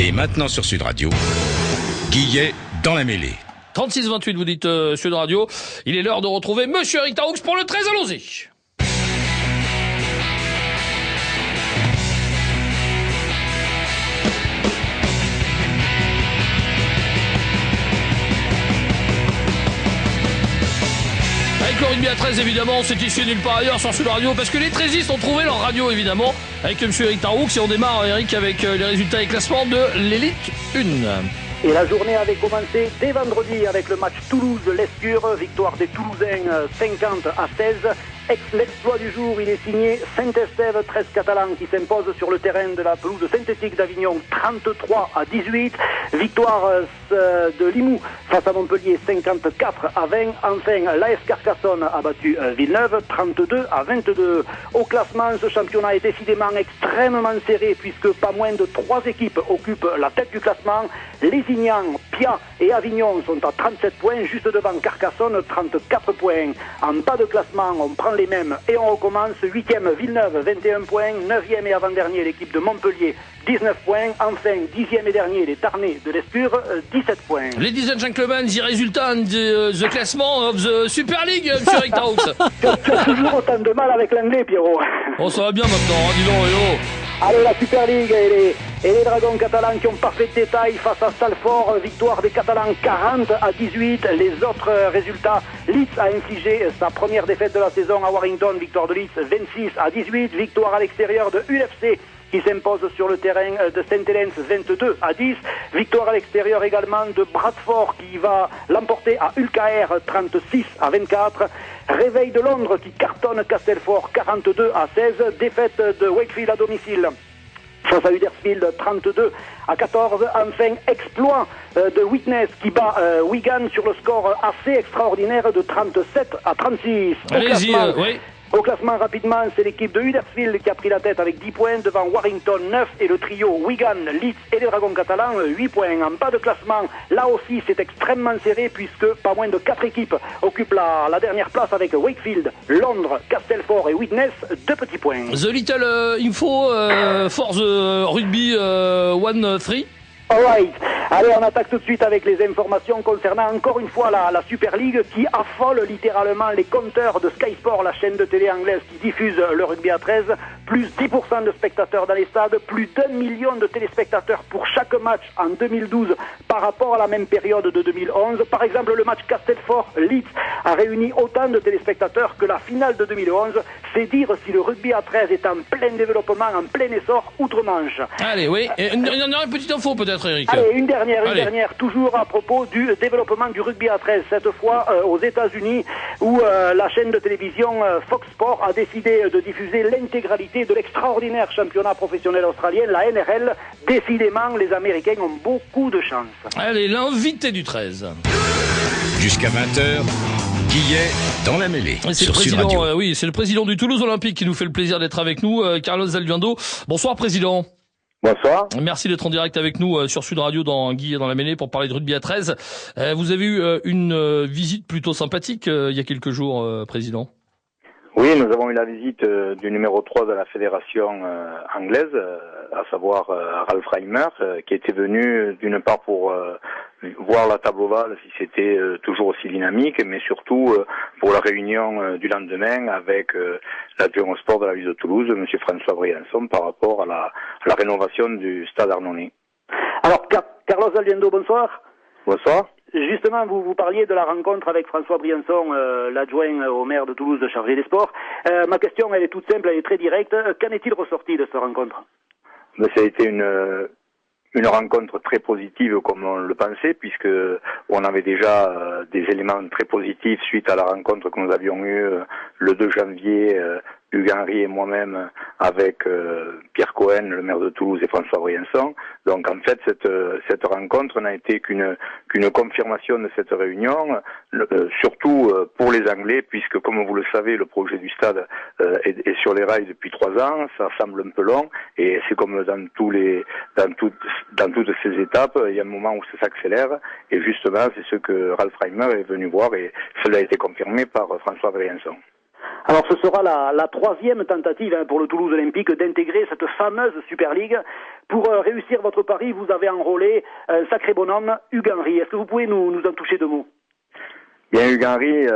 Et maintenant sur Sud Radio, Guillet dans la mêlée. 36-28, vous dites Sud Radio. Il est l'heure de retrouver Monsieur Eric Taroux pour le 13, allons-y. Avec le rugby à 13, évidemment, c'est ici nulle part ailleurs sur Sud Radio, parce que les 13istes ont trouvé leur radio, évidemment, avec Monsieur Eric Taroux. Et on démarre, Eric, avec les résultats et classements de l'élite 1. Et la journée avait commencé dès vendredi avec le match Toulouse-Lescure, victoire des Toulousains 50-16. L'exploit du jour, il est signé Saint-Estève 13 Catalans qui s'impose sur le terrain de la pelouse synthétique d'Avignon 33-18. Victoire de Limoux face à Montpellier 54-20. Enfin, l'AS Carcassonne a battu Villeneuve 32-22. Au classement, ce championnat est décidément extrêmement serré puisque pas moins de 3 équipes occupent la tête du classement. Lézignan, Pia et Avignon sont à 37 points, juste devant Carcassonne 34 points. En bas de classement, on prend les mêmes et on recommence. 8e Villeneuve 21 points, 9e et avant-dernier l'équipe de Montpellier 19 points, enfin 10e et dernier les Tarnais de l'Escure 17 points. Ladies and gentlemen, the result and the classement of the Super League, Monsieur Eric Taroux. Tu as toujours autant de mal avec l'anglais, Pierrot. Oh, ça va bien maintenant, dis donc, hello. Allez, la Super League et les Dragons catalans qui ont parfait détail face à Salford, victoire des Catalans 40-18. Les autres résultats, Leeds a infligé sa première défaite de la saison à Warrington, victoire de Leeds 26-18, victoire à l'extérieur de UFC qui s'impose sur le terrain de St. Helens 22-10, victoire à l'extérieur également de Bradford qui va l'emporter à ULKR 36-24, réveil de Londres qui cartonne Castleford 42-16, défaite de Wakefield à domicile face à Huddersfield 32-14, enfin exploit de Witness qui bat Wigan sur le score assez extraordinaire de 37-36. Allez-y, oui. Au classement, rapidement, c'est l'équipe de Huddersfield qui a pris la tête avec 10 points devant Warrington 9 et le trio Wigan, Leeds et les Dragons catalans 8 points. En bas de classement, là aussi, c'est extrêmement serré puisque pas moins de 4 équipes occupent la dernière place avec Wakefield, Londres, Castleford et Witness, 2 petits points. The little info for the rugby 1-3. Alright, allez, on attaque tout de suite avec les informations concernant encore une fois la Super League qui affole littéralement les compteurs de Sky Sport, la chaîne de télé anglaise qui diffuse le rugby à 13, plus 10% de spectateurs dans les stades, plus d'1 million de téléspectateurs pour chaque match en 2012 par rapport à la même période de 2011. Par exemple, le match Castleford-Leeds a réuni autant de téléspectateurs que la finale de 2011. C'est dire si le rugby à 13 est en plein développement, en plein essor outre-Manche. Allez, oui, et il y en a une petite info peut-être, Eric. Allez, une dernière, toujours à propos du développement du rugby à 13, cette fois aux États-Unis, où la chaîne de télévision Fox Sports a décidé de diffuser l'intégralité de l'extraordinaire championnat professionnel australien, la NRL. Décidément, les Américains ont beaucoup de chance. Allez, l'invité du 13. Jusqu'à 20h, Guillet dans la mêlée. C'est le président, oui, c'est le président du Toulouse Olympique qui nous fait le plaisir d'être avec nous, Carlos Alduendo. Bonsoir, président. Bonsoir. Merci d'être en direct avec nous sur Sud Radio dans Guillet dans la mêlée pour parler de rugby à 13. Vous avez eu une visite plutôt sympathique il y a quelques jours, président. Oui, nous avons eu la visite du numéro 3 de la fédération anglaise, à savoir Ralph Reimer, qui était venu d'une part pour voir la table ovale si c'était toujours aussi dynamique, mais surtout pour la réunion du lendemain avec l'adjoint au sport de la ville de Toulouse, M. François Briançon, par rapport à la rénovation du stade Arnonais. Alors, Carlos Alduendo, bonsoir. Bonsoir. Justement, vous parliez de la rencontre avec François Briançon, l'adjoint au maire de Toulouse chargé des sports. Ma question, elle est toute simple, elle est très directe. Qu'en est-il ressorti de cette rencontre? Ça a été une rencontre très positive comme on le pensait, puisque on avait déjà des éléments très positifs suite à la rencontre que nous avions eue le 2 janvier, Hugues Henry et moi-même avec Pierre Cohen, le maire de Toulouse, et François Briançon. Donc en fait, cette rencontre n'a été qu'une confirmation de cette réunion, surtout pour les Anglais, puisque comme vous le savez, le projet du stade est sur les rails depuis 3 ans. Ça semble un peu long, et c'est comme dans toutes ces étapes, il y a un moment où ça s'accélère, et justement, c'est ce que Ralph Reimer est venu voir, et cela a été confirmé par François Briançon. Alors ce sera la troisième tentative pour le Toulouse Olympique d'intégrer cette fameuse Super League. Pour réussir votre pari, vous avez enrôlé un sacré bonhomme, Hugues Henry. Est-ce que vous pouvez nous en toucher deux mots? Bien, Hugues Henry,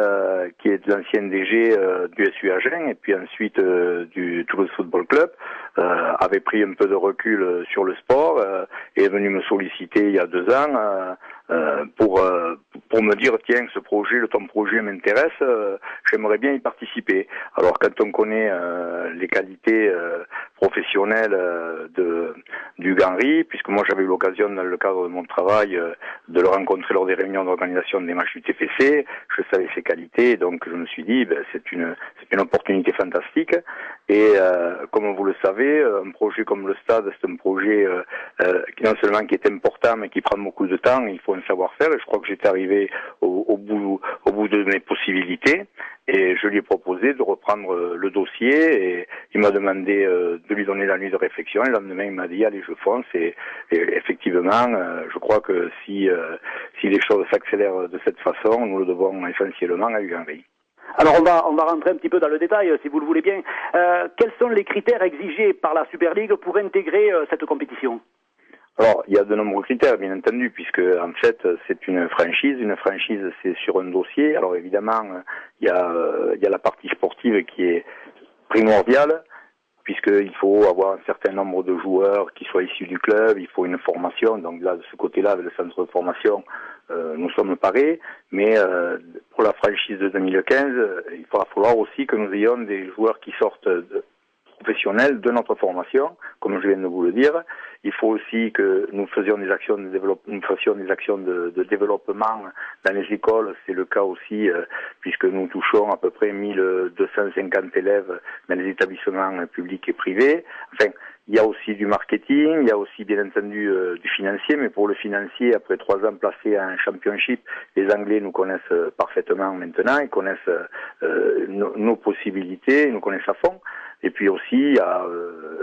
qui est l'ancien DG du SU Agen et puis ensuite du Toulouse Football Club, avait pris un peu de recul sur le sport et est venu me solliciter il y a 2 ans pour me dire tiens, ton projet m'intéresse, j'aimerais bien y participer. Alors quand on connaît les qualités professionnelles d'Hugues Henry, puisque moi j'avais eu l'occasion dans le cadre de mon travail de le rencontrer lors des réunions d'organisation des matchs du TFC, je savais ses qualités, donc je me suis dit c'est une opportunité fantastique. Et comme vous le savez, un projet comme le stade, c'est un projet qui non seulement qui est important mais qui prend beaucoup de temps, il faut un savoir-faire, et je crois que j'étais arrivé au bout de mes possibilités, et je lui ai proposé de reprendre le dossier, et il m'a demandé de lui donner la nuit de réflexion, et le lendemain il m'a dit allez, je fonce, et effectivement je crois que si les choses s'accélèrent de cette façon, nous le devons essentiellement à Hugues Henry. Alors on va rentrer un petit peu dans le détail, si vous le voulez bien. Quels sont les critères exigés par la Super League pour intégrer cette compétition? Alors, il y a de nombreux critères, bien entendu, puisque en fait, c'est une franchise. Une franchise, c'est sur un dossier. Alors évidemment, il y a la partie sportive qui est primordiale, puisqu'il faut avoir un certain nombre de joueurs qui soient issus du club. Il faut une formation. Donc là, de ce côté-là, avec le centre de formation, nous sommes parés. Mais pour la franchise de 2015, il va falloir aussi que nous ayons des joueurs qui sortent professionnels de notre formation, comme je viens de vous le dire. Il faut aussi que nous fassions des actions de développement dans les écoles. C'est le cas aussi, puisque nous touchons à peu près 1250 élèves dans les établissements publics et privés. Enfin, il y a aussi du marketing, il y a aussi bien entendu du financier, mais pour le financier, après 3 ans placés à un championship, les Anglais nous connaissent parfaitement maintenant, ils connaissent nos possibilités, ils nous connaissent à fond. Et puis aussi, il y a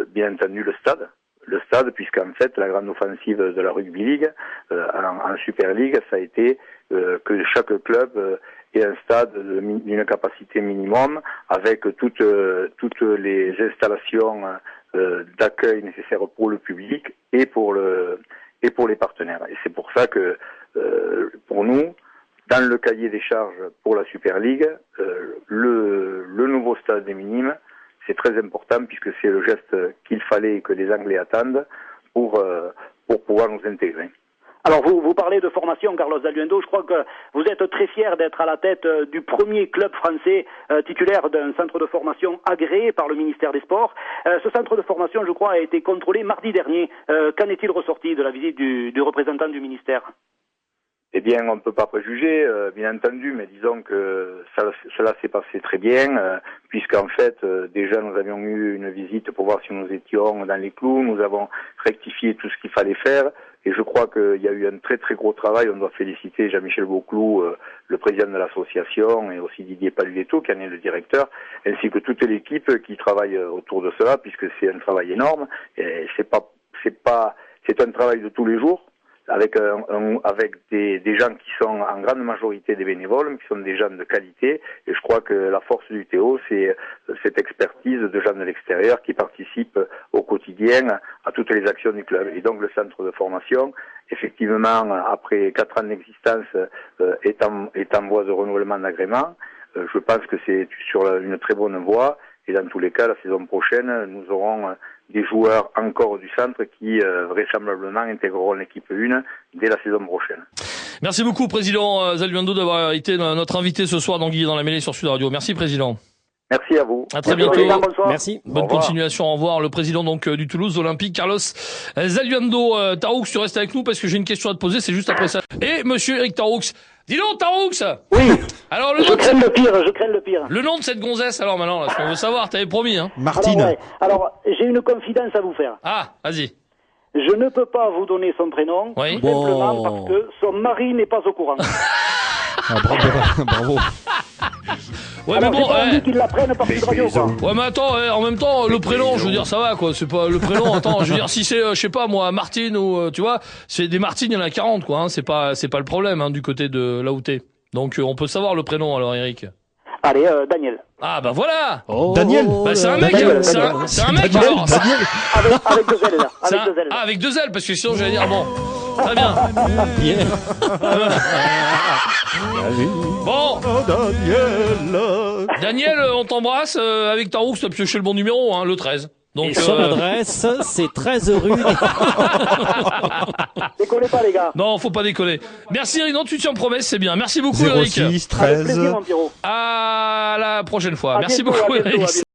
bien entendu le stade, puisqu'en fait, la grande offensive de la Rugby League en Super League, ça a été que chaque club ait un stade d'une capacité minimum, avec toutes les installations d'accueil nécessaires pour le public et pour les partenaires. Et c'est pour ça que, pour nous, dans le cahier des charges pour la Super League, le nouveau stade des minimes, c'est très important puisque c'est le geste qu'il fallait et que les Anglais attendent pour pouvoir nous intégrer. Alors vous parlez de formation, Carlos Zaliuendo. Je crois que vous êtes très fier d'être à la tête du premier club français titulaire d'un centre de formation agréé par le ministère des Sports. Ce centre de formation, je crois, a été contrôlé mardi dernier. Qu'en est-il ressorti de la visite du représentant du ministère ? Eh bien, on ne peut pas préjuger, bien entendu, mais disons que cela s'est passé très bien, puisqu'en fait, déjà, nous avions eu une visite pour voir si nous étions dans les clous, nous avons rectifié tout ce qu'il fallait faire, et je crois qu'il y a eu un très très gros travail. On doit féliciter Jean-Michel Beauclou, le président de l'association, et aussi Didier Paluetto, qui en est le directeur, ainsi que toute l'équipe qui travaille autour de cela, puisque c'est un travail énorme, et c'est un travail de tous les jours, avec des gens qui sont en grande majorité des bénévoles, qui sont des gens de qualité, et je crois que la force du Théo, c'est cette expertise de gens de l'extérieur qui participent au quotidien à toutes les actions du club. Et donc le centre de formation, effectivement, après 4 ans d'existence, est en voie de renouvellement d'agrément. Je pense que c'est sur une très bonne voie, et dans tous les cas, la saison prochaine, nous aurons des joueurs encore du centre qui vraisemblablement intégreront l'équipe 1 dès la saison prochaine. Merci beaucoup, Président Zaliuendo, d'avoir été notre invité ce soir dans Guy dans la mêlée sur Sud Radio. Merci, Président. Merci à vous. À très bientôt. Merci. Bonne continuation. Au revoir. Le président du Toulouse Olympique, Carlos Zaliuendo. Taroux, tu restes avec nous parce que j'ai une question à te poser. C'est juste après ça. Et Monsieur Eric Taroux. Dis donc, Taroux. Oui. Alors je crains le pire. Le nom de cette gonzesse, alors maintenant, là, ce qu'on veut savoir, t'avais promis, hein. Martine. Alors, j'ai une confidence à vous faire. Ah, vas-y. Je ne peux pas vous donner son prénom, oui. Tout simplement parce que son mari n'est pas au courant. Bravo. Ouais, alors, mais bon, j'ai pas envie qu'ils l'apprennent par Sud Radio, quoi. Ouais, mais attends, en même temps, le prénom, je veux dire, ça va, quoi. C'est pas le prénom. Attends, je veux dire, si c'est, je sais pas, moi, Martine ou, tu vois, c'est des Martines, il y en a 40, quoi. Hein, c'est pas le problème, hein, du côté de là où t'es. Donc, on peut savoir le prénom, alors, Eric. Allez, Daniel. Ah bah voilà. Daniel. Bah, c'est un mec, Daniel, c'est Daniel. un mec Daniel, alors. Daniel. Avec 2 L, là. C'est Avec 2 L. Ah, avec 2 L, parce que sinon j'allais dire bon. Très bien. Bon, Oh, Daniel. Daniel, on t'embrasse. Avec Taroux, t'as pioché le bon numéro, hein, le 13. Donc, Et son adresse, c'est 13 rue. Décollez pas, les gars. non, faut pas déconner. Merci Eric, non, tu tiens promesse, c'est bien. Merci beaucoup Eric. 06 Avec 13. plaisir, mon Pierrot. À la prochaine fois. À Merci bientôt, beaucoup à bientôt, Eric. à bientôt.